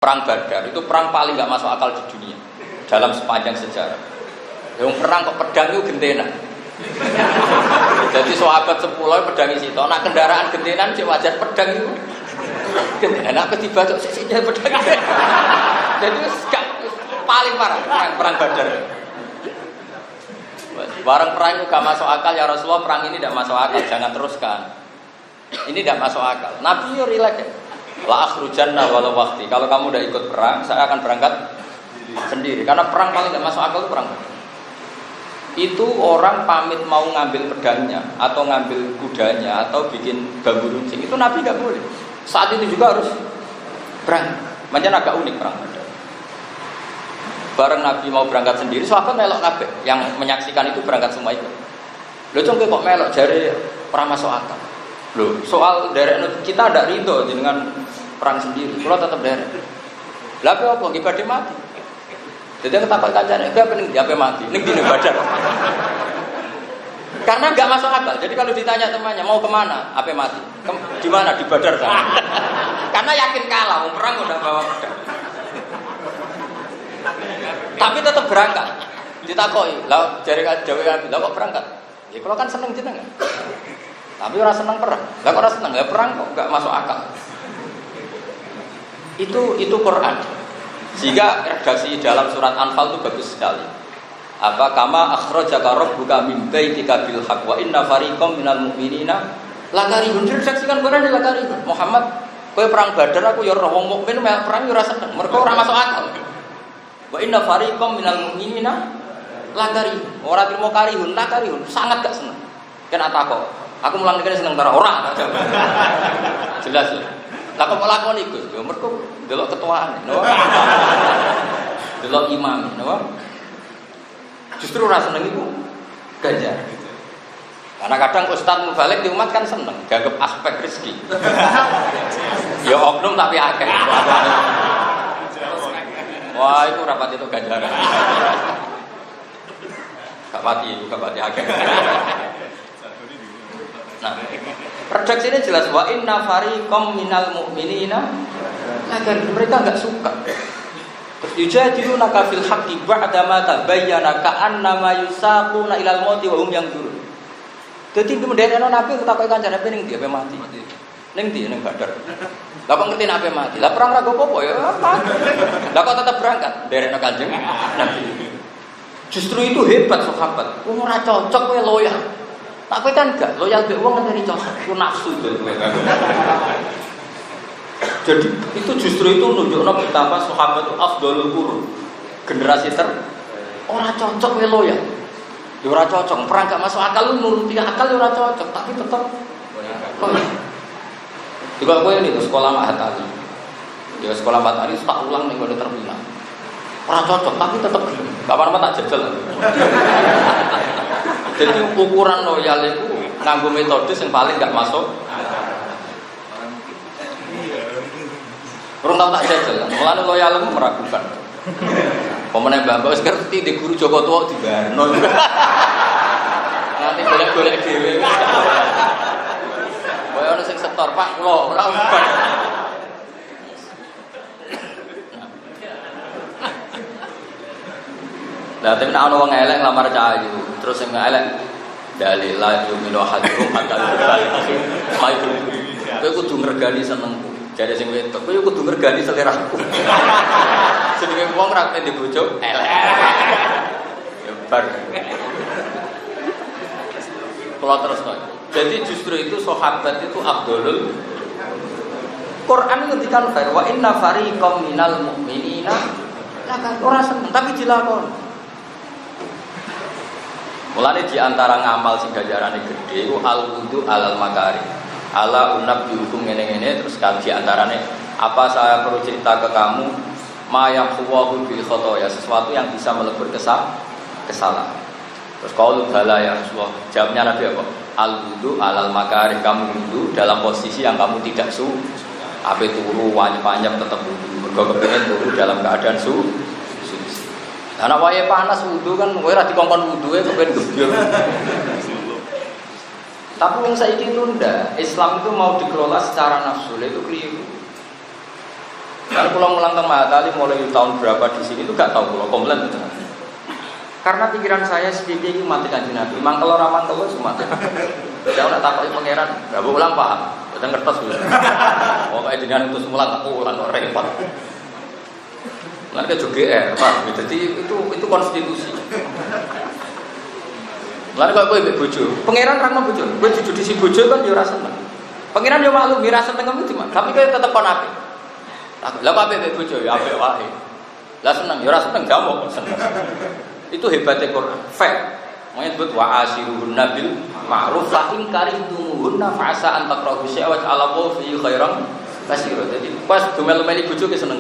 perang Badar itu perang paling nggak masuk akal di dunia dalam sepanjang sejarah. Yang perang kok pedang itu gentenan. Jadi sahabat 10 pedang isi to, nak kendaraan gentenan cek wajar pedang itu. Gentenan apa dibatok sisinya pedang. Jadi paling parah perang Badar. Barang perang itu gak masuk akal ya Rasulullah, perang ini tidak masuk akal, jangan teruskan. Ini tidak masuk akal. Nabi yo rileks. La akhrujanna walau waqti. Kalau kamu udah ikut perang, saya akan berangkat sendiri. Karena perang paling tidak masuk akal itu perang. Itu orang pamit mau ngambil pedangnya atau ngambil kudanya atau bikin bambu runcing. Itu Nabi nggak boleh. Saat itu juga harus perang. Macam agak unik perang. Bareng Nabi mau berangkat sendiri, sahabat melok kabeh. Yang menyaksikan itu berangkat semua ikut. Lho congke kok melok jare perang masuk akal. Loh, soal derek kita ada ridho dengan perang sendiri. Kalau tetap derek. Lah apa ibadah mati. Jadi ketapat kancane, "Apa ning diape mati? Ning dine Badar." Karena enggak masuk akal. Jadi kalau ditanya temannya, "Mau kemana?" "Apa mati?" "Di mana?" "Di Badar sana." Karena yakin kalah, mau perang udah bawa pedang. Tapi tetap berangkat. Ditakoki, "Lah jare dhewe lah kok berangkat?" "Ya kalau kan seneng jenengan." Tapi orang senang perang. Lah kok orang senang? Ya perang kok enggak masuk akal. Itu Quran. Sehingga redaksi dalam surat Anfal itu bagus sekali. Apa kama akhrajaka rabbuka min baitika bil haqq wa inna fariqam minal mu'minina lakarihun. Diredaksikan Quran di lakarihun. Muhammad, kowe perang Badar aku ya ora wong mukmin melok perang ya ora seneng. Mergo ora masuk akal. Wa inna fariqam minal mu'minina lakarihun. Ora trimo karihun, lakarihun, sangat gak seneng. Kena takok. Aku mulang nek seneng ta ora? Jelas. Lah kok lakoni Gus? Ya mergo delok ketuaan, no. Delok imam, no. Justru ora seneng iku ganjar. Karena kadang ustaz mubalik di umat kan seneng, dianggap aspek rezeki. Ya oknum tapi akeh. Wah, itu rapat itu ganjaran. Gak pati akeh. Nah, redaksi ini jelas wa inna fariqam minal mu'minina agar mereka enggak suka. Yujadilunaka fil haqqi ba'da ma tabayyana ka'annama yusaquna ilal mauti wa hum yanzurun. Dadi ndekno Nabi ketakoki kancane ning ndi ape mati. Ning ndi ning Badar. Lah kok ngerti ape mati. Lah perang ra apa ya apa. Lah kok tetap berangkat nderekno Kanjeng Nabi. Justru itu hebat sahabat. Wong ora cocok kowe loyal. Tak kowe kan gak loyal mbek wong ngene cocok, ku nafsu kowe. Jadi itu justru itu nunjukno betapa sahabat itu afdhalul qurun. Generasi ora cocok kowe loyal. Ya ora cocok, perang gak masuk akal lu nuruti akal ya ora cocok, tapi tetep loyal. Juga kowe ini ke sekolah Mahat Ali. Ya sekolah Mahat Ali tak ulang ning ngene terminal. Ora cocok, tapi tetep gelem. Kapan-kapan tak jajal. Jadi ukuran loyal itu nganggo metode yang paling nggak masuk. Orang tahu tak jajal, mulane loyal itu meragukan. Pemenang mbak wis ngerti di guru Joko Tua di Barno. Nanti golek-golek dhewe. Koyo ono sing setor, Pak, kula ora uban. Lah tapi nek ana wong elek lamar cah itu, terus sing elek dalillah yuminu hadrum hatta balik. Kowe kudu ngregani senengku. Jare sing wedok, kowe kudu ngregani seleraku. Jenenge wong ra kene bojo elek. Ya bar. Kalau terus kok. Jadi justru itu sahabat itu afdhalul Quran ngendikan wa inna fariqam minal mu'minina lakan ora seneng tapi dilakoni. Mulane di antara ngamal sing ganjarane gede iku al-wudu alal makari. Ala unab dihukum ngene-ngene terus kan di antarane apa saya perlu cerita ke kamu ma yaqwahu bil khotoya sesuatu yang bisa melebur kesalahan. Terus qaulu bala ya Rasulullah. Jawabnya Nabi apa? Al-wudu alal makari, kamu wudu dalam posisi yang kamu tidak ape turu wanyep-wanyep tetap wudu. Mergo kepengin turu dalam keadaan Karena wae panas wudu kan kowe ora dikongkon wuduhe kepen gebyur. Tapi wong saiki itu ndak. Islam itu mau dikelola secara nafsu, itu keliru. Kalau pulang mulang teng Mahatali mulai tahun berapa di sini itu gak tahu kalau komplain gitu. Karena pikiran saya sedikit ini mati Kanjeng Nabi. Mangkel ora mangkel wis mati. Saya nak takoki pangeran, gak ulang paham. Datang kertas wis. Pokoke jenengan utus mulang tak ulang kok repot. Lan ke GR, Pak. Jadi itu konstitusi. Lan kok kowe mbek bojo. Pangeran ra mau bojo. Kowe dijudisi bojo kan ya ora seneng. Pangeran yo maklum ora seneng kamu cuma. Tapi kowe tetep kon apik. Lah kok apik mbek bojo ya apik wae. Lah seneng ya ora seneng jamu seneng. Itu hebatnya Quran. Fact. Makanya disebut wa ashiruhunna bil ma'ruf fa in karihtumuhunna fa asa an takrahu syai'an wa Allahu fi khairan katsira. Jadi pas domel-meli bojo ke seneng.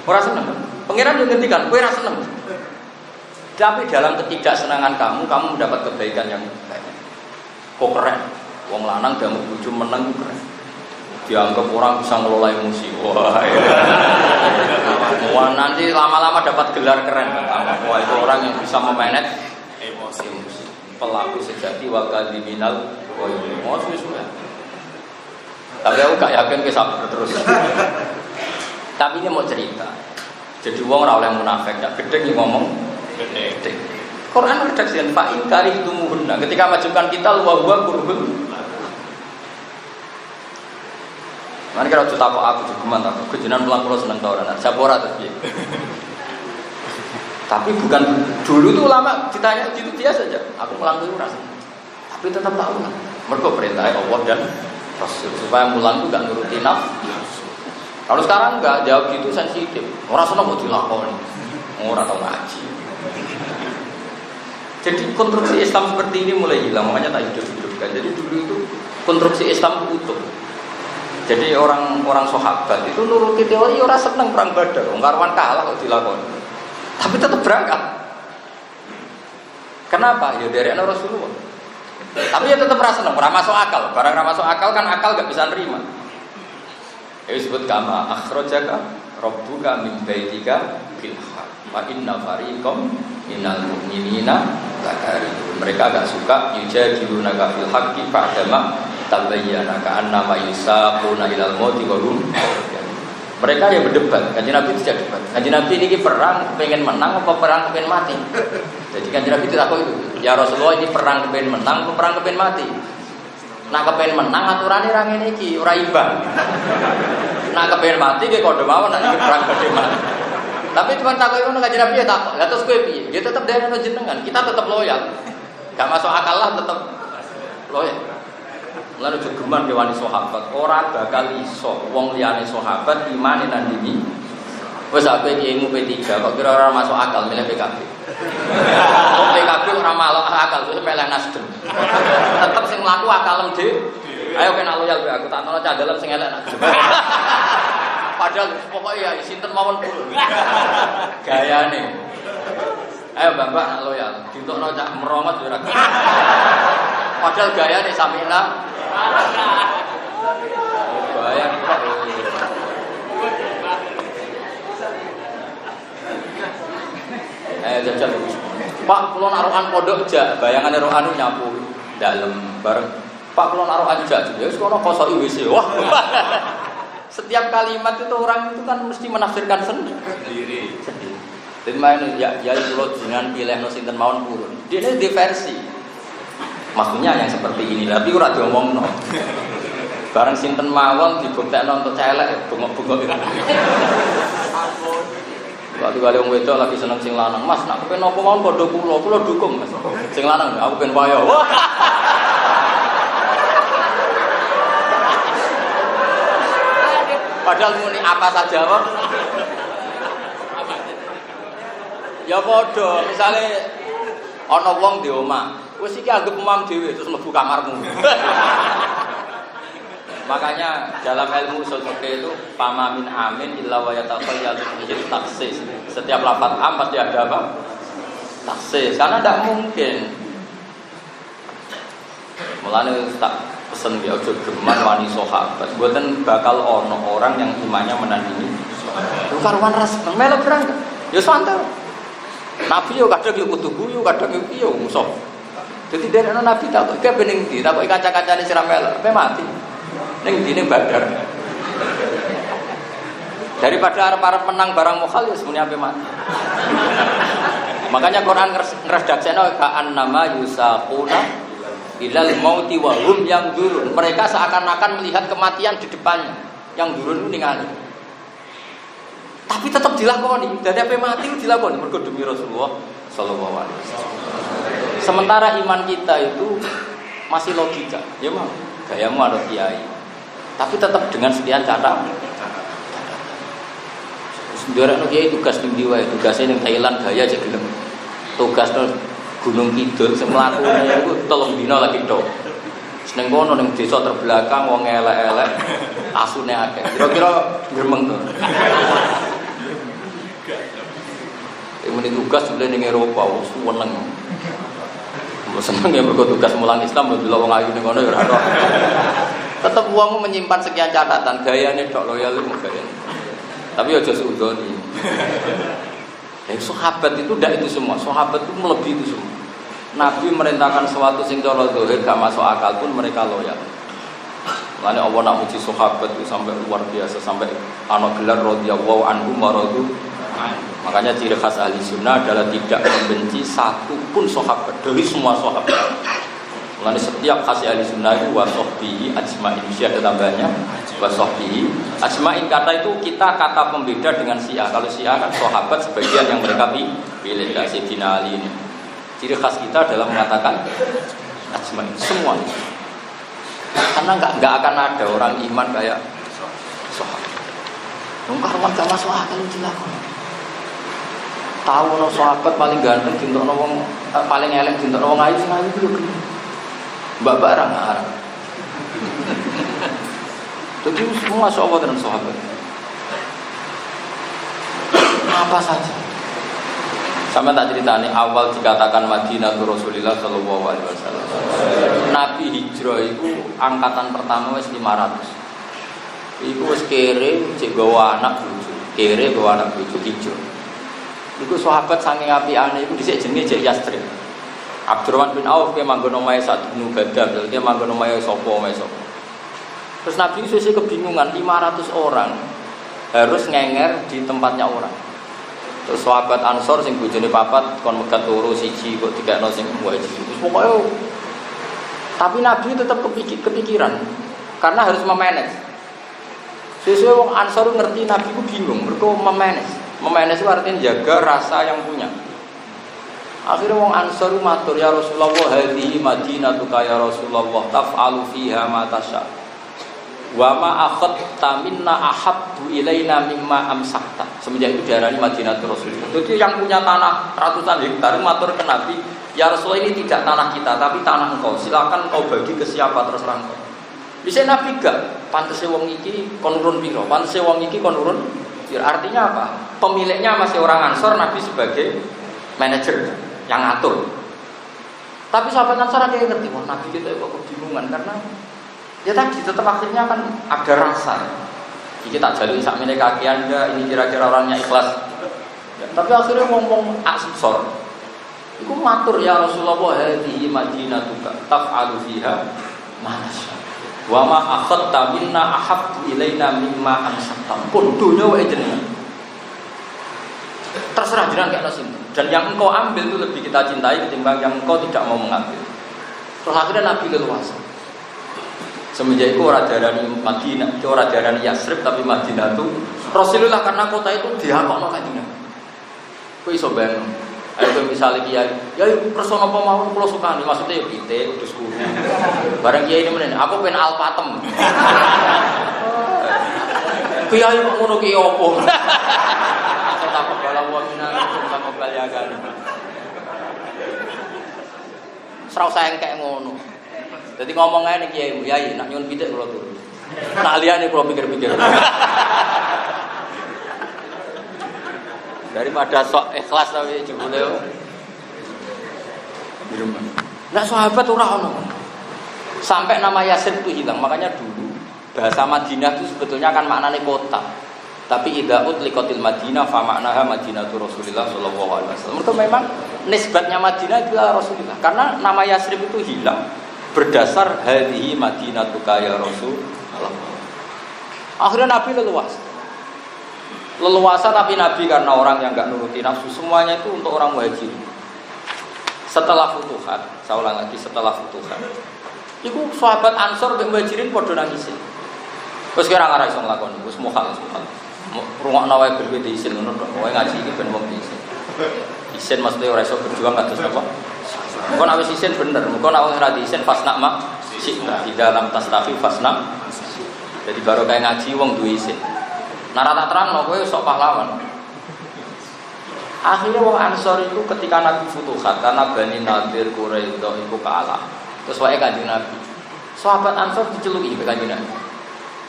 Ora seneng. Pangeran yo ngendikan, kowe ora seneng. Tapi dalam ketidaksenangan kamu mendapat kebaikan yang banyak. Kok keren. Wong lanang damu bojo meneng keren. Dianggap orang bisa ngelola emosi. Wah, nanti lama-lama dapat gelar keren pertama. Wah, itu orang yang bisa memanage emosi. Pelaku sejati wa kadiminal wa emosi sudah. Tapi aku gak yakin ke sabar terus. Tapi ini mau cerita. Jadi wong ora oleh munafik, gak gedeng ngomong gedeng. Quran redaksian fa in karihtumuhunna. Ketika majukan kita wa huwa qurbun. Mari kalau cerita aku juga mantap. Kejenan pulang pulau seneng tau orang. Sabora tapi. Tapi bukan dulu tuh ulama ditanya gitu dia saja. Aku pulang dulu rasa. Tapi tetap tahu lah. Mereka perintah Allah dan Rasul supaya mulan itu gak nuruti nafsu. Kalau sekarang enggak jawab gitu sensitif. Orang seneng mau dilakoni. Orang tahu ngaji. Jadi konstruksi Islam seperti ini mulai hilang. Makanya tak hidup-hidupkan. Jadi dulu itu konstruksi Islam utuh. Jadi orang sahabat itu nuruti teori orang seneng perang Badar, Karwan kalah kok dilakoni. Tapi tetap berangkat. Kenapa? Ya dari anak Rasulullah. Tapi ya tetap rasa seneng, masuk akal. Barang masuk akal kan akal gak bisa nerima. Ya disebut kama akhrajaka rabbuka min baitika bil haqq. Wa inna fariqam minal mu'minina lakarihun. Mereka agak suka yujadilunaka fil haqqi ba'dama tabayyana ka'annama yusaquna ilal mauti wa hum. Mereka yang berdebat. Kanjeng Nabi tidak debat. Kanjeng Nabi ini perang pengen menang apa perang pengen mati? Jadi Kanjeng Nabi tidak tahu itu. Ya Rasulullah ini perang pengen menang apa perang pengen mati? Nah kepengen menang aturane ra ngene iki, ora imbang. Nah kepengen mati ki kode mawon nek perang pengen mati. Tapi cuma takut ngono Kanjeng Nabi ya takut. Lah terus kowe piye? Ya tetep derene jenengan, kita tetap loyal. Gak masuk akal lah tetep loyal. Lalu jogeman ke wani sahabat, ora bakal iso wong liyane sahabat imane nandingi. Wes aku iki ilmu P3 kok kira ora masuk akal milih PKB. Kok PKB ora malok akal wis peleh Nasdem. Tetep sing mlaku akalem dhewe. Ayo kena loyal kowe aku tak ono candalem sing elek Nasdem. Padahal pokoknya ya sinten mawon pun. Gayane. Ayo Bapak nak loyal, ditokno cak merongot yo ora. Padahal gayane samina. Bayang kok. Jajal. Pak, kula narukan pondok jak, bayangane rohanu nyapu dalem bareng. Pak, kula narukan jak, ya wis kono kosoki WC. Wah. Setiap kalimat itu orang itu kan mesti menafsirkan sendiri. Dan main ya kula jenengan pilihno sinten mawon purun. Dene diversi. Maksudnya yang seperti ini, tapi ora diomongno. Bareng sinten mawon dibuktekno untuk celek bengok-bengok itu. Waktu kali wong wedok lagi seneng sing lanang, Mas, nak kepen apa mawon padha kula dukung, Mas. Sing lanang aku ben wayo. Padahal muni apa saja, Pak. Ya padha, misale ana wong di omah, wis iki anggap umam dhewe terus mlebu kamarmu. Makanya dalam ilmu usul fikih itu fama min amin illa wa yatakhayyalu bihi taksis. Setiap lafaz am pasti ada apa? Taksis. Karena tidak mungkin. Mulane tak pesen ya aja geman wani sahabat. Mboten bakal ono orang yang imannya menandingi. Lu karuan ras melu berangkat. Ya santai. Nabi yo kadang yo kudu guyu, kadang yo piye musuh. Dadi derene Nabi takok iki bening ndi, takok kanca-kancane sira melu, ape mati. Ning dine Badar. Daripada arep menang barang mukhal ya semuanya ape mati. Makanya Quran ngredaksekno ka'an nama yusaquna ilal mauti wa hum yang durun. Mereka seakan-akan melihat kematian di depannya. Yang durun itu ningali. Tapi tetap dilakoni. Dari ape mati itu dilakoni mergo demi Rasulullah sallallahu alaihi wasallam. Sementara iman kita itu masih logika. Ya mau gayamu ada kiai. Tapi tetap dengan sekian catatan. Sendiri kiai tugas ning diwa, tugasnya ning Thailand gaya aja gelem. Tugas Gunung Kidul semlakune iku 3 dina lagi tok. Seneng kono ning desa terbelakang wong elek-elek asune akeh. Kira-kira gremeng to. Ini tugas sebenarnya ning Eropa wis seneng. Seneng ya mergo tugas mulang Islam delok wong ayu ning kono ya ora. Tetep wong menyimpan sekian catatan, gayane tok loyal iku gayane. Tapi aja suudoni. Sahabat itu tidak itu semua. Sahabat itu melebihi itu semua. Nabi merintahkan sesuatu sing cara zahir gak masuk akal pun mereka loyal. Makanya Allah nak muji sahabat itu sampai luar biasa, sampai ana gelar radhiyallahu anhum wa radu. Makanya ciri khas ahli sunnah adalah tidak membenci satu pun sahabat dari semua sahabat. Makanya setiap khas ahli sunnah itu wa sahbihi ajma'in, mesti ada tambahnya wa sahbihi ajma'in. Kata itu kita kata pembeda dengan Syiah. Kalau Syiah kan sahabat sebagian yang mereka pilih, enggak Sayyidina Ali ini. Ciri khas kita adalah mengatakan ajma'in semua. Karena enggak akan ada orang iman kayak sahabat. Wong karuan gak masuk akal dilakoni. Tahu no sahabat paling ganteng dintokno wong paling elek dintokno wong ayu sing ayu ku yo. Mbak barang arang. Jadi semua sahabat dan sahabat. Apa saja. Sama tak ceritani awal dikatakan Madinah Rasulullah sallallahu alaihi wasallam. Nabi hijrah itu angkatan pertama wis 500. Iku wis kere cek gawa anak bojo. Kere gawa anak bojo hijrah. Iku sahabat saking apiane iku dhisik jenenge Jek Yasrib. Abdurrahman bin Auf ke manggon omahe Sa'd bin Ubadah, ke manggon omahe sapa omahe sapa. Terus Nabi sesuk kebingungan 500 orang harus ngenger di tempatnya orang. Terus sahabat Ansor sing bojone papat kon megat loro siji kok dikekno sing wajib. Terus pokoke tapi Nabi tetap kepikiran karena harus memanage. Sesuai wong Ansor ngerti Nabi ku bingung, mergo memanage. Memanage itu artinya jaga rasa yang punya. Akhirnya wong Ansor matur ya Rasulullah hadhihi madinatuka ya Rasulullah taf'alu fiha ma tasya. Wa ma akhadta minna ahabbu ilaina mimma amsakta. Semenjak itu diarani Madinatul Rasulullah. Jadi yang punya tanah ratusan hektar matur ke Nabi, ya Rasulullah ini tidak tanah kita tapi tanah engkau. Silakan kau bagi ke siapa terserah engkau. Bisa Nabi gak pantese wong iki kon nurun piro? Pantese wong iki kon nurun. Artinya apa? Pemiliknya masih orang Ansor, Nabi sebagai manajer yang ngatur. Tapi sahabat Ansor ada yang ngerti, wah Nabi kita kok kebingungan karena ya tadi tetap akhirnya kan ada rasa. Iki tak jaluk sakmene kaki Anda, ini kira-kira orangnya ikhlas. Ya, tapi akhirnya ngomong Ansor. Iku matur ya Rasulullah hadhihi madinatuka taf'alu fiha ma tasya. Wa ma akhadta minna ahabbu ilaina mimma amsakta. Pun dunya wae jenengan. Terserah jenengan kayak nasim. Dan yang engkau ambil itu lebih kita cintai ketimbang yang engkau tidak mau mengambil. Terus akhirnya Nabi leluasa. Semenjak itu orang darani Madinah, orang darani Yasrib tapi Madinah itu Rasulullah karena kota itu dihakokno kanjeng. Kowe iso bayang. Ayo misalnya kiai, ya persona apa mau kula sukani, maksudnya ya pitik, udus kudu. Barang kiai ini menen, aku pengen alpatem. Kiai kok ngono ki opo? Takut bala wamina, takut baliagan. Serau sayang kayak ngono. Jadi ngomong aja nih kiai, kiai nak nyun pitik kula turun. Nak liyane kula pikir-pikir. Daripada sok ikhlas tapi jebule di rumah. Nah sahabat ora ono. Sampai nama Yasrib itu hilang. Makanya dulu bahasa Madinah itu sebetulnya kan maknanya kota. Tapi idza utliqatil Madinah fa maknaha Madinatur Rasulillah sallallahu alaihi wasallam. Mereka memang nisbatnya Madinah itu Rasulullah. Karena nama Yasrib itu hilang berdasar hadhihi Madinatuka ya Rasulullah. Akhirnya Nabi leluasa. leluasa, tapi Nabi karena orang yang nggak nuruti nafsu, semuanya itu untuk orang muhajirin. Setelah futuhat, saya ulang lagi, setelah futuhat, itu sahabat Ansor dan muhajirin podo nangisin. Terus kira ngarah iso nglakoni, wis mukhal. Rungokno wae berbeda isin ngono tok. Wae ngaji iki ben wong isin. Isin mesti ora iso berjuang kados apa? Engko nek wis isin bener, engko nek ora isin fasna mak sita di dalam tastafi fasna. Jadi baru kayak ngaji wong duwe isin. Nara tak terangno kowe sok pahlawan. Akhirnya wong Ansor itu ketika Nabi futuhat karena Bani Nadir Quraisy itu kalah. Terus wae Kanjeng Nabi. Sahabat Ansor diceluki ke Kanjeng Nabi.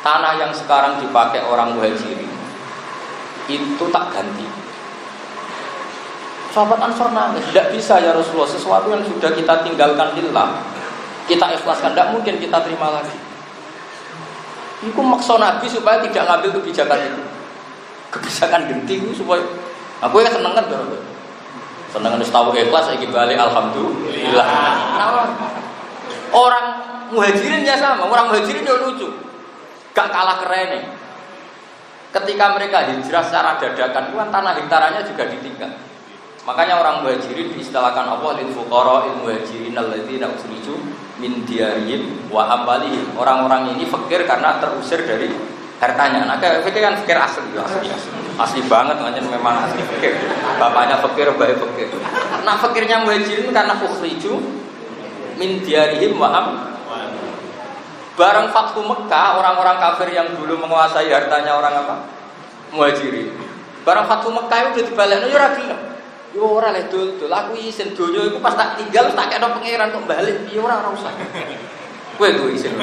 Tanah yang sekarang dipakai orang muhajirin itu tak ganti. Sahabat Ansor nangis, tidak bisa ya Rasulullah, sesuatu yang sudah kita tinggalkan lillah, kita ikhlaskan, tidak mungkin kita terima lagi. Itu maksa Nabi supaya tidak ngambil kebijakan itu, kebijakan ganti itu supaya aku ya seneng kan, seneng harus tahu ikhlas, lagi balik alhamdulillah. Nah, orang muhajirin ya sama, orang muhajirin ya lucu. Gak kalah keren nih. Ketika mereka hijrah secara dadakan, kan tanah hektarannya juga ditinggal. Makanya orang muhajirin diistilahkan Allah lil fuqara il muhajirin alladzina ukhriju min diyarihim wa amwalihim. Orang-orang ini fakir karena terusir dari hartanya. Nah, fakir kan fakir asli banget, memang asli fakir. Bapaknya fakir, baik fakir. Nah, fakirnya muhajirin karena ukhriju min diyarihim wa amwalihim. Bareng Fathu Mekah, orang-orang kafir yang dulu menguasai hartanya orang apa? Muhajirin. Bareng Fathu Mekah itu udah dibalekno yo ora gelem. Yo ora le dul, aku isin donya iku pas tak tinggal tak kena pangeran kok balik. Yo ora usah. Kowe duwe isin.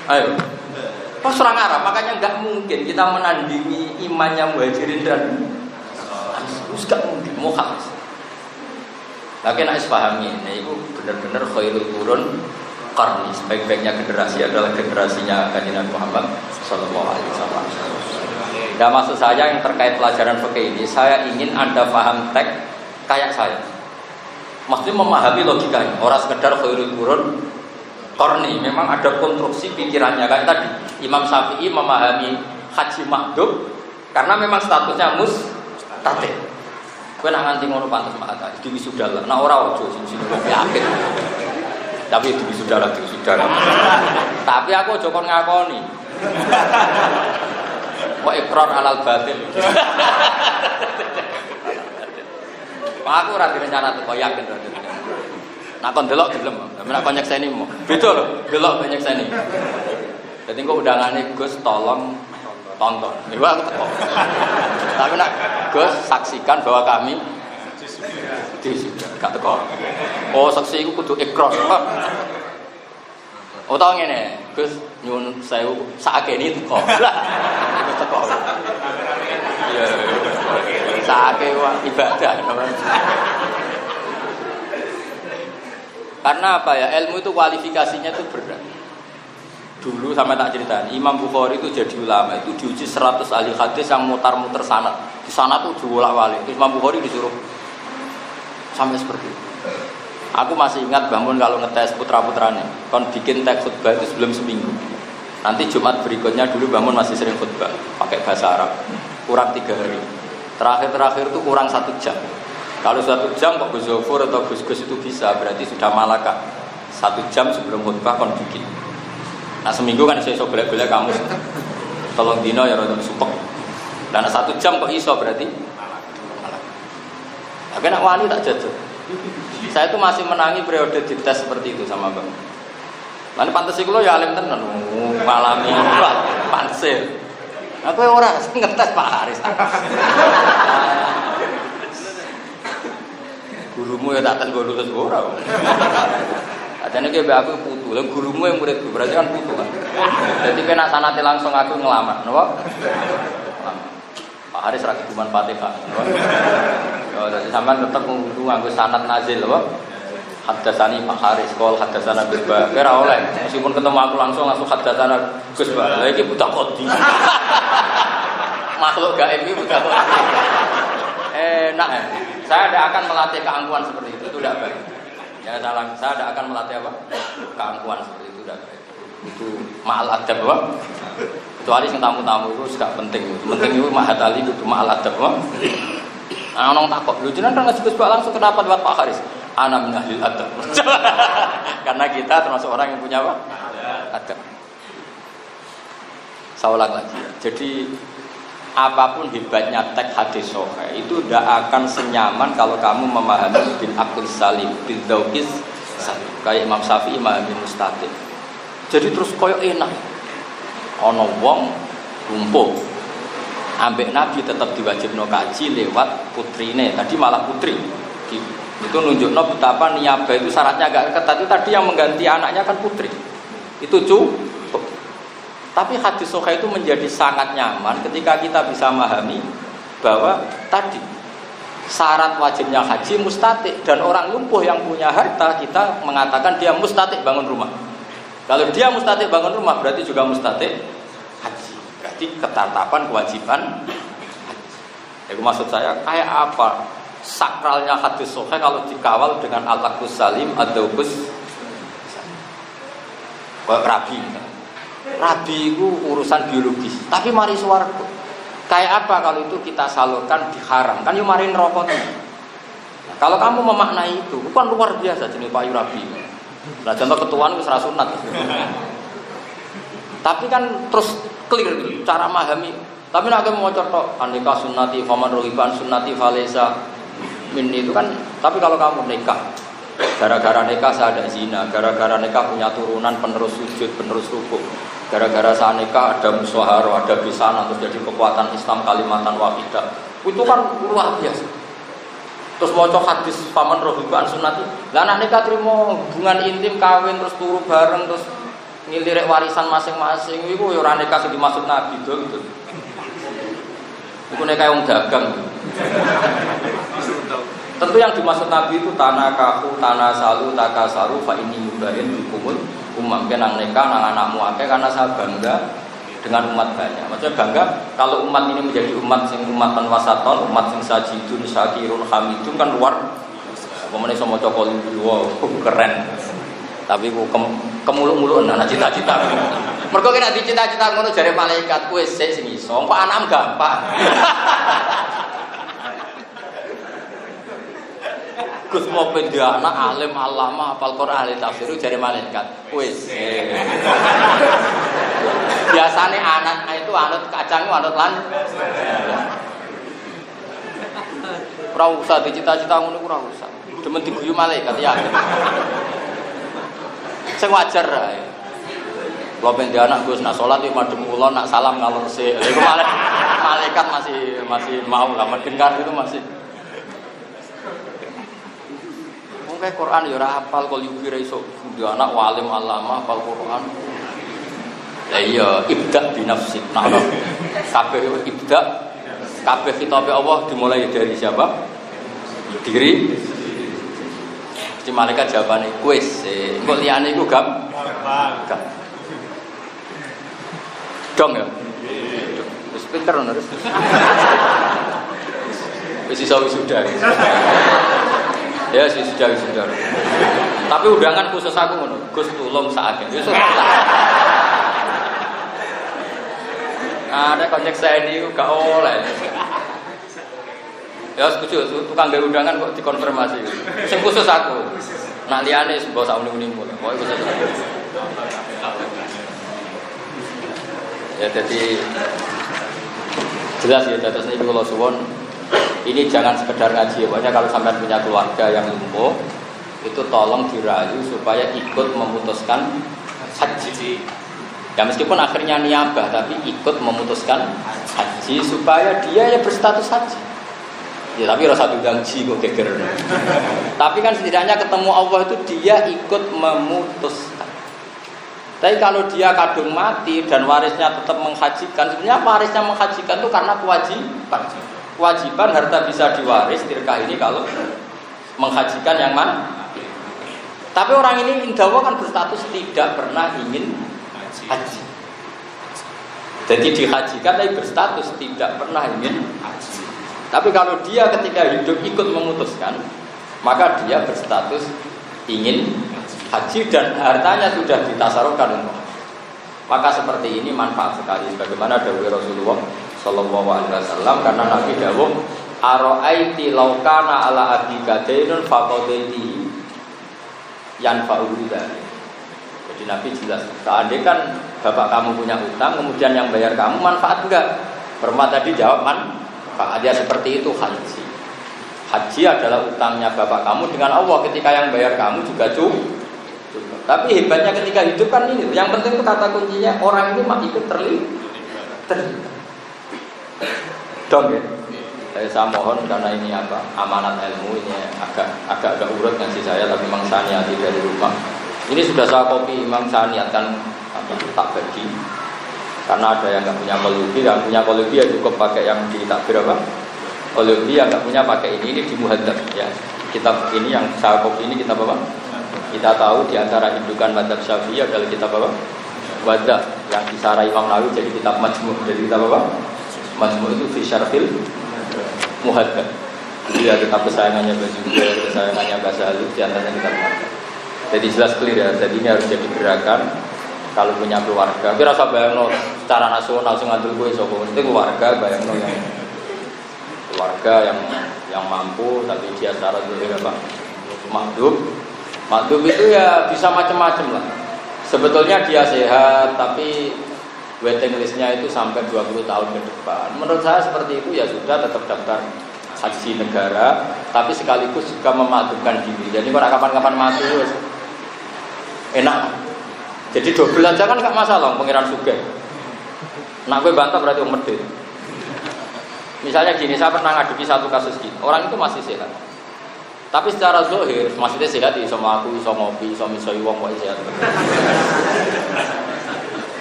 Ayo. Pas orang Arab, makanya enggak mungkin kita menandingi imannya Muhajirin dan terus enggak mungkin mukhlas. Tapi nak pahami, nah itu benar-benar khairul qurun qarni, sebaik-baiknya generasi adalah generasinya Kanjeng Nabi Muhammad sallallahu alaihi wasallam. Dan maksud saya yang terkait pelajaran fikih ini, saya ingin Anda paham teks kayak saya. Maksudnya memahami logikanya, orang sekedar khairul qurun qarni, memang ada konstruksi pikirannya kayak tadi. Imam Syafi'i memahami haji makdum karena memang statusnya mustahil. Kowe nak nganti ngono pantes mata, iki wisuda lah. Nah ora ojo sing yakin. Tapi itu wisuda lah, Tapi aku ojo kon ngakoni. Kok ikrar alal batil. Aku ora direncana teko yakin to. Nak kon delok gelem, nak kon nyekseni mo. Beda lho, delok nyekseni. Dadi kok undangane Gus tolong tonton. Niku aku teko. Tapi nak Gus saksikan bahwa kami gak teko. Oh, saksi iku kudu ikrar. Oh, tau ngene, Gus nyuwun sewu sakene teko. Lah, iku teko. Iya. Sakake ibadah. Karena apa ya? Ilmu itu kualifikasinya itu berat. Dulu sama tak ceritain, Imam Bukhari itu jadi ulama itu diuji 100 ahli hadis yang mutar-mutar sanad. Di sana tuh diwolak-walik. Imam Bukhari disuruh sampai seperti itu. Aku masih ingat bangun kalau ngetes putra-putranya, kon bikin teks khutbah itu sebelum seminggu. Nanti Jumat berikutnya dulu bangun masih sering khutbah pakai bahasa Arab. Kurang 3 hari. Terakhir itu kurang 1 jam. Kalau 1 jam kok Gus Zofur atau Gus-Gus itu bisa, berarti sudah malakah. 1 jam sebelum khutbah kon bikin. Nah seminggu kan iso golek-golek kamu. Tolong dino ya rada supek. Dan 1 jam kok iso berarti malah. Tapi nak wani tak jajal. Saya itu masih menangi periode dites seperti itu sama Bang. Lan pantes iku lho ya alim tenan. Ngalami panse. Aku ora ngetes Pak Haris. Gurumu ya tak tes go lulus ora. Adane ki mbak aku putu, lha gurumu yang muridku berarti kan putu kan. Jadi kena sanate langsung aku ngelamar, napa? Pak Haris ra kuman Fatihah. Oh, jadi sampean tetep kudu nganggo sanad nazil apa? Hadatsani Pak Haris, qol hadatsana Ba. Ora oleh, meskipun ketemu aku langsung hadatsana Gus Ba. Lha iki buta kodi. Makhluk gaib iki buta kodi. Enak. Saya tidak akan melatih keangkuhan seperti itu tidak baik. Jangan salah, saya tidak akan melatih apa? Keangkuhan seperti itu tidak baik. Itu ma'al adab apa? Kecuali sing tamu-tamu itu gak penting. Penting itu mahat ali itu cuma alat adab. Nah, orang takut. Lu jenengan kan ngaji Gus Bak langsung kenapa lewat Pak Haris? Ana min ahlil adab. Karena kita termasuk orang yang punya apa? Adab. Saya ulang lagi. Jadi apapun hebatnya teks hadis sahih itu tidak akan senyaman kalau kamu memahami bil aqli salim, bil dzauqis salim. Kayak Imam Syafi'i memahami mustaqim. Jadi terus koyo enak. Ana wong lumpuh. Ambek Nabi tetap diwajibno kaji lewat putrine. Tadi malah putri. Itu nunjukno betapa niyabah itu syaratnya agak ketat. Itu tadi yang mengganti anaknya kan putri. Itu cukup. Tapi hadis sahih itu menjadi sangat nyaman ketika kita bisa memahami bahwa tadi syarat wajibnya haji mustatik dan orang lumpuh yang punya harta kita mengatakan dia mustatik bangun rumah. Kalau dia mustatik bangun rumah berarti juga mustatik haji. Berarti ketetapan kewajiban haji. Itu maksud saya kayak apa sakralnya hadis sahih kalau dikawal dengan al-aqlus salim ad-dzauqus kayak rabi. Rabi itu urusan biologis, tapi mari swarga. Kayak apa kalau itu kita salurkan diharam? Kan yo mari neraka. Nah, kalau kamu memaknai itu, bukan luar biasa jenis payu rabi. Nah, contoh ketuaan itu serah sunat. Tapi kan terus clear gitu, cara memahami. Tapi nak mau contoh, andika sunnati faman rohiban sunnati falesa min itu kan. Tapi kalau kamu nikah, gara-gara nikah saya ada zina, gara-gara nikah punya turunan penerus sujud, penerus rukuk, gara-gara saya nikah ada musyawarah, ada bisanan, terus jadi kekuatan Islam kalimatan wahidah. Itu kan luar biasa. Terus mau hadis paman rohiban sunnati, lah anak nikah terima hubungan intim kawin terus turu bareng terus ngilirik warisan masing-masing. Itu ya orang nikah sing dimaksud Nabi gitu. Itu nikah yang dagang. Tentu yang dimaksud Nabi itu tanah kahu, tanah salu, takasaru, fa ini mubahin hukumul umam. Kenang nikah, nang anakmu akeh karena saya bangga dengan umat banyak. Maksudnya bangga kalau umat ini menjadi umat sing umatan wasaton, umat sing sajidun, syakirun, hamidun kan luar. Pemene iso maca qol wow, keren. Tapi ku kemuluk-muluk anak cita-cita. Mergo nek dicita-cita ngono jare malaikat kowe sik sing iso, kok anakmu gampang. Gus mau pindah anak alim alama hafal Quran ahli tafsir jare malaikat. Wis. Biasane anak itu anut kacang anut lan. Ora usah dicita-cita ngono ora usah. Demen diguyu malaikat ya. Sing wajar ae. Kalau pindah anak Gus nak salat yo madhep kula nak salam ngalor sik. Iku malaikat masih mau lah mendengar itu masih. Kayak Quran ya ora hafal kok yukira iso dia anak walim alama hafal Quran. Ya iya ibda bi nafsik. Nah, kabeh ibda kabeh kitabe Allah dimulai dari siapa? Diri. Di malaikat jawabane kuis. Engko liyane iku gampang. Dong ya. Wis pinter ngono terus. Wis iso wisuda. Ya sudah. Tapi undangan khusus aku ngono. Gus tulung sakake. Wis ada konjek saya ini gak oleh. Ya setuju, tukang gawe undangan kok dikonfirmasi. Sing khusus aku. Nak liyane mbok sak uni-unimu. Pokoke khusus. Ya jadi jelas ya terus niki kula suwun. Ini jangan sekedar ngaji, pokoknya kalau sampai punya keluarga yang lumpuh, itu tolong dirayu supaya ikut memutuskan haji. Ya meskipun akhirnya niabah, tapi ikut memutuskan haji supaya dia ya berstatus haji. Ya tapi rasa bidang kok geger. Tapi kan setidaknya ketemu Allah itu dia ikut memutuskan. Tapi kalau dia kadung mati dan warisnya tetap menghajikan, sebenarnya warisnya menghajikan itu karena kewajiban. Kewajiban harta bisa diwaris tirkah ini kalau menghajikan yang mana. Tapi orang ini indawa kan berstatus tidak pernah ingin haji. Jadi dihajikan tapi berstatus tidak pernah ingin haji. Tapi kalau dia ketika hidup ikut memutuskan, maka dia berstatus ingin haji dan hartanya sudah ditasarufkan untuk. Maka seperti ini manfaat sekali. Bagaimana dawuh Rasulullah Sallallahu Alaihi Wasallam, karena Nabi dawuh Aro'aiti laukana ala abika dainun faqadaiti yanfa'uhu dzalik. Jadi Nabi jelas, seandainya kan bapak kamu punya utang, kemudian yang bayar kamu, manfaat enggak? Perma tadi jawab manfaat. Ya seperti itu haji. Haji adalah utangnya bapak kamu dengan Allah, ketika yang bayar kamu juga cukup. Tapi hebatnya ketika hidup kan ini, yang penting itu kata kuncinya orang ini ikut terlibat. Dong ya. Saya mohon karena ini amanat ilmu ini agak urut ngasih saya, tapi memang saniati dari rumah. Ini sudah saya kopi, memang saya niatkan tak bagi. Karena ada yang nggak punya kolubi, yang punya kolubi ya cukup pakai yang di takbir kolubi, yang nggak punya pakai ini di muhadzab ya. Kitab ini yang saya kopi ini kitab apa? Kita tahu di antara indukan madzhab Syafi'i adalah kitab apa? Waddah yang disarah Imam Nawawi jadi kitab Majmu'. Jadi kitab apa? Majmu' itu fi syarhil muhadzab. Jadi ya kitab kesayangannya Bajuga, kesayangannya Bahasa Halus, di antaranya kitab Muhadzab. Jadi jelas clear ya. Jadi ini harus jadi gerakan kalau punya keluarga. Kira rasa bayangno secara nasional sing ngandel kowe sapa? Mesti keluarga bayangno yang keluarga yang mampu tapi dia secara zahir apa? Makdum itu ya bisa macam-macam lah. Sebetulnya dia sehat tapi waiting listnya itu sampai 20 tahun ke depan. Menurut saya seperti itu ya sudah tetap daftar haji negara, tapi sekaligus juga memadumkan diri. Jadi kalau kapan-kapan mati enak. Jadi double aja kan nggak masalah, pengiran sugih. Nak gue bantah berarti medit. Misalnya gini, saya pernah ngadepi satu kasus gini. Orang itu masih sehat, tapi secara zahir maksudnya sehat, iso aku, iso ngopi, iso misoi wong kok sehat.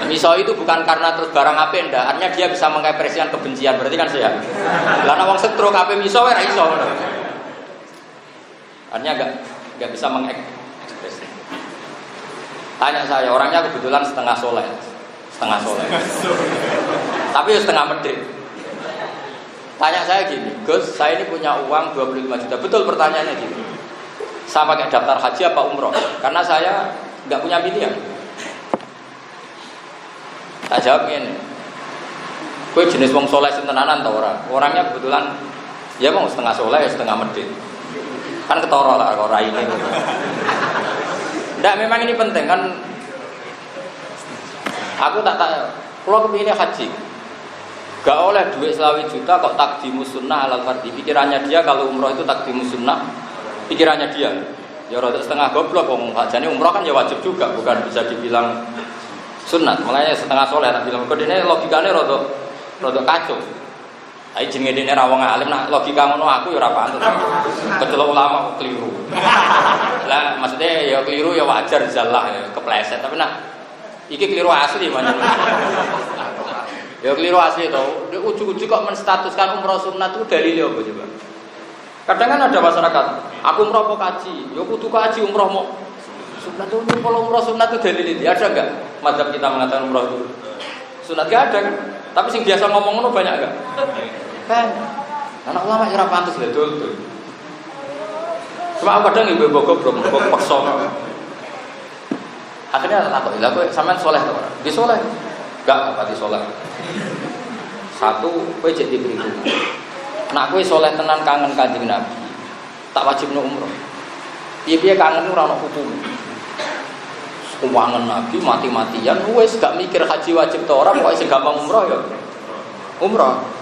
Misoi itu bukan karena terus barang apik ndak, artinya dia bisa mengekspresikan kebencian, berarti kan sehat. Lah wong stroke apik miso ora iso. Artinya enggak bisa mengekspresi. Tanya saya, orangnya kebetulan setengah soleh. Tapi ya setengah medit. Tanya saya gini, Gus, saya ini punya uang 25 juta. Betul pertanyaannya gini. Saya pakai daftar haji apa umroh? Karena saya nggak punya pilihan. Tak jawab gini. Gue jenis wong soleh sentenanan tau orang. Orangnya kebetulan ya mau setengah soleh, setengah medit. Kan ketoro lah kalau rai ini. Nggak, memang ini penting kan. Aku tak tahu. Kalau kepinginnya haji, gak oleh duit 20 juta kok takdimus sunnah alal fardi. Pikirannya dia kalau umroh itu takdimus sunnah. Pikirannya dia. Ya rada setengah goblok ngomong hajane umroh kan ya wajib juga, bukan bisa dibilang sunat. Makanya setengah soleh tak bilang kok dene logikane rada kacau. Ai jenenge dene ra wong alim, nak logika ngono aku ya ora pantun. Kecelok ulama keliru. Lah maksudnya ya keliru ya wajar zalah ya kepleset, tapi nak iki keliru asli manjen. Ya keliru asli to. Ujug-ujug kok menstatuskan umroh sunat itu dalile apa coba? Kadang kan ada masyarakat, aku umroh apa kaji? Ya kudu kaji umroh mau sunat itu kalau umroh sunat itu dalile. Ada enggak? Mazhab kita mengatakan umroh itu sunat enggak ada kan? Tapi sing biasa ngomong ngono banyak enggak? Kan. Anak ulama ora pantes lho dul. Cuma aku kadang ibu goblok paksa. Akhirnya tak tahu, lah kowe sampean saleh to ora? Di saleh. Enggak pati saleh. Satu kowe cek diberi itu. Nak kowe saleh tenan kangen Kanjeng Nabi. Tak wajibno umroh. Piye-piye kangen ora ono hukum. Keuangan Nabi mati-matian wis gak mikir haji wajib to ora, pokoke sing gampang umroh ya. Umroh.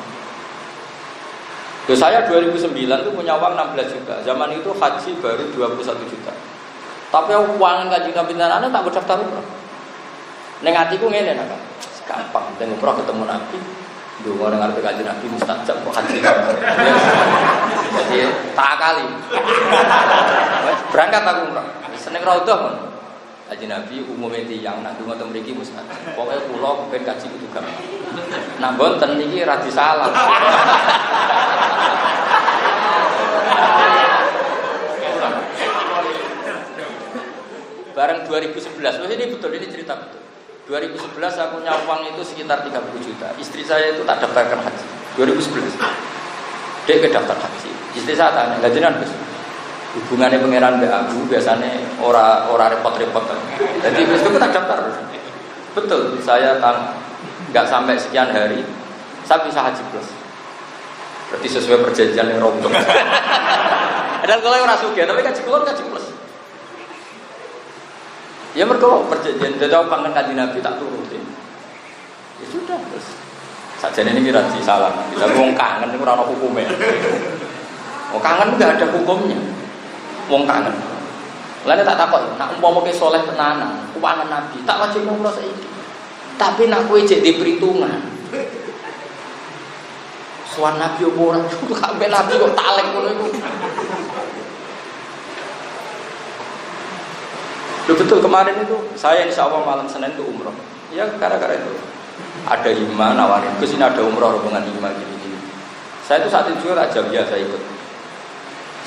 Loh, saya 2009 tuh punya uang 16 juta. Zaman itu haji baru 21 juta. Tapi uang Kanjeng Nabi tenan tak berdaftar umroh. Ning atiku ngene nak. Gampang, dan umroh ketemu Nabi. Ndonga nang arep Kanjeng Nabi mustajab kok haji. Jadi tak kali. Berangkat aku umroh. Seneng raudhah mon. Kanjeng Nabi umume tiyang nak ndonga teng mriki mustajab. Pokoke kula kepen kaji kudu gampang. Nak mboten niki ra disalah. Bareng 2011, ini betul, ini cerita betul. 2011 saya punya uang itu sekitar 30 juta. Istri saya itu tak daftarkan haji. 2011. Dia ke daftar haji. Istri saya tanya, "Gajian Gus, hubungannya pangeran mbak aku biasanya ora repot-repot." Jadi Gus itu tak daftar. Betul, saya nggak sampai sekian hari, saya bisa haji plus. Berarti sesuai perjanjian yang rombong. Dan kalau orang suka, tapi kaji plus. Ya mereka perjanjian, jadi aku kangen kaji Nabi tak turutin. Ya sudah, terus saja ini kira salah. Kita ngomong kangen itu orang hukumnya. Mau kangen nggak ada hukumnya. Wong kangen. Lalu tak takut, nak umpama ke soleh tenanan, kuangan Nabi, tak wajib umroh saiki. Tapi nak kue jadi perhitungan. Suan Nabi orang itu kabeh Nabi kok talek ngono iku. Betul kemarin itu saya insya Allah malam Senin itu umroh. Ya gara-gara itu ada hima nawarin, ke sini ada umroh rombongan hima gini. Saya itu saat itu juga tak jam saya ikut.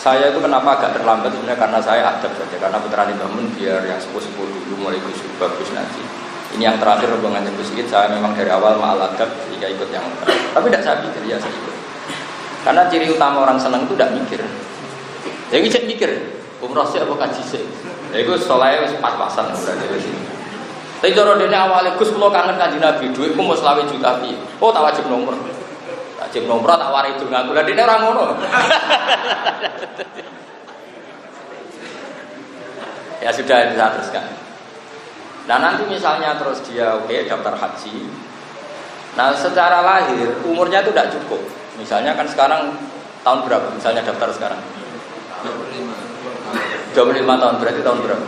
Saya itu kenapa agak terlambat sebenarnya karena saya adab saja, karena putrani bangun biar yang sepuh-sepuh dulu mulai bagus nanti. Ini yang terakhir rombongan Gus Ikit, saya memang dari awal ma'al adab jika ikut yang terakhir. Tapi tidak saya pikir, ya saya ikut. Karena ciri utama orang senang itu tidak mikir. Jadi cek mikir, umroh sih apa kaji sih? Ya itu soalnya pas-pasan berarti di sini. Tapi cara dene awalnya Gus kalau kangen kaji Nabi, duitku mau 20 juta pi. Oh tak wajib nomor. Wajib nomor tak warai itu ngaku. Lah dene orang ngono. Ya sudah bisa teruskan. Nah nanti misalnya terus dia daftar haji. Nah secara lahir umurnya itu tidak cukup. Misalnya kan sekarang tahun berapa? Misalnya daftar sekarang 25 tahun, berarti tahun berapa?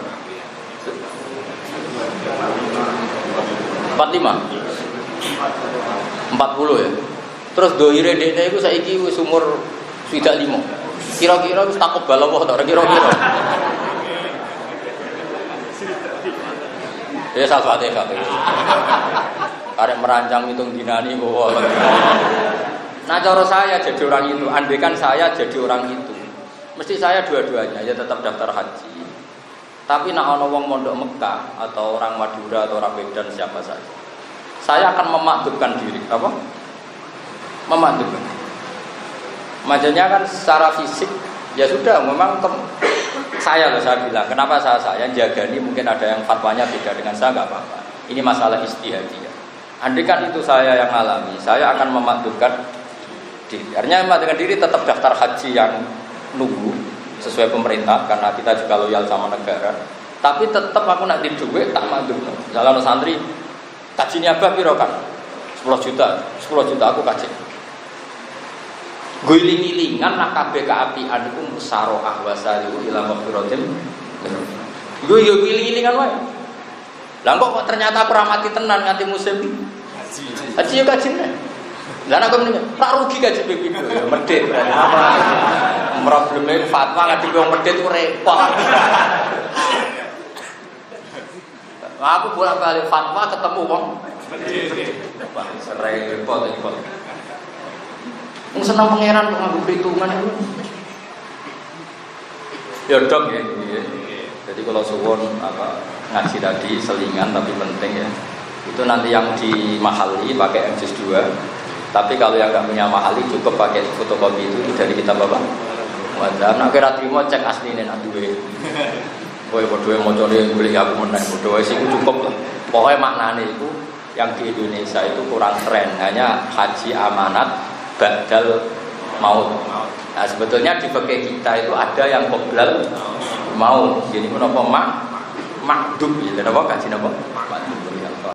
45 40 ya. Terus doire dekne iku saiki wis umur 35. Kira-kira wis takut balawa ta kira-kira. Ya salawate kabeh. Karek merancang hitung dinani kok. Nah cara saya jadi orang itu, andaikan saya jadi orang itu, mesti saya dua-duanya ya tetap daftar haji. Tapi nak ana wong mondok Mekah atau orang Madura atau orang Medan siapa saja, saya akan memaktubkan diri, apa? Memaktubkan. Maksudnya kan secara fisik ya sudah, memang saya bilang, kenapa saya jaga ini mungkin ada yang fatwanya beda dengan saya, nggak apa-apa. Ini masalah istihadiyah. Andai kan itu saya yang alami, saya akan memaktubkan diri. Artinya memaktubkan diri tetap daftar haji yang nunggu sesuai pemerintah karena kita juga loyal sama negara. Tapi tetap aku nak di duit tak maktubkan. Misalnya santri kajinya apa piro kan? 10 juta aku kaji. Guling-gilingan nak kabeh kaapian iku musaroah wasariu ila maghfiratin. Yo guling-gilingan wae. Lah kok ternyata aku ramati tenan nganti musim haji yo kajine. Lah nek aku tak rugi kaji ping pindho ya medhit berarti. Probleme fatwa ngadil wong medhit ku repot. Aku bolak-balik fatwa ketemu wong medhit. Wah, repot. Wong seneng pangeran kok nganggo perhitungan itu. Ya dok ya. Jadi kalau suwon ngaji tadi selingan tapi penting ya. Itu nanti yang di mahali pakai MJS 2. Tapi kalau yang enggak punya mahali cukup pakai fotokopi itu dari kitab Bapak. Wadah nak kira trimo cek asline nak duwe. Kowe padha macane golek aku meneh padha wis iku cukup lah. Pokoke maknane itu yang di Indonesia itu kurang tren, hanya haji amanat badal maut. Nah sebetulnya di fikih kita itu ada yang qoblal maut. Jadi menapa makdum ya, napa kaji napa? Makdum.